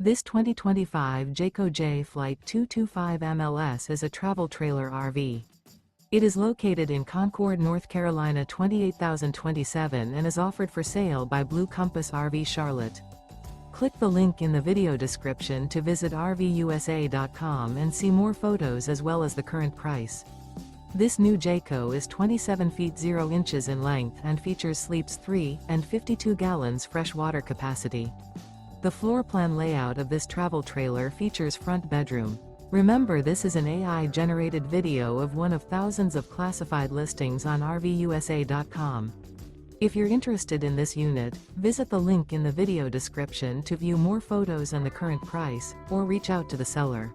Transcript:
This 2025 Jayco Jay Flight 225 MLS is a travel trailer RV. It is located in Concord, North Carolina 28027 and is offered for sale by Blue Compass RV Charlotte. Click the link in the video description to visit RVUSA.com and see more photos as well as the current price. This new Jayco is 27 feet 0 inches in length and features sleeps 3 and 52 gallons fresh water capacity. The floor plan layout of this travel trailer features front bedroom. Remember, this is an AI-generated video of one of thousands of classified listings on RVUSA.com. If you're interested in this unit, visit the link in the video description to view more photos and the current price, or reach out to the seller.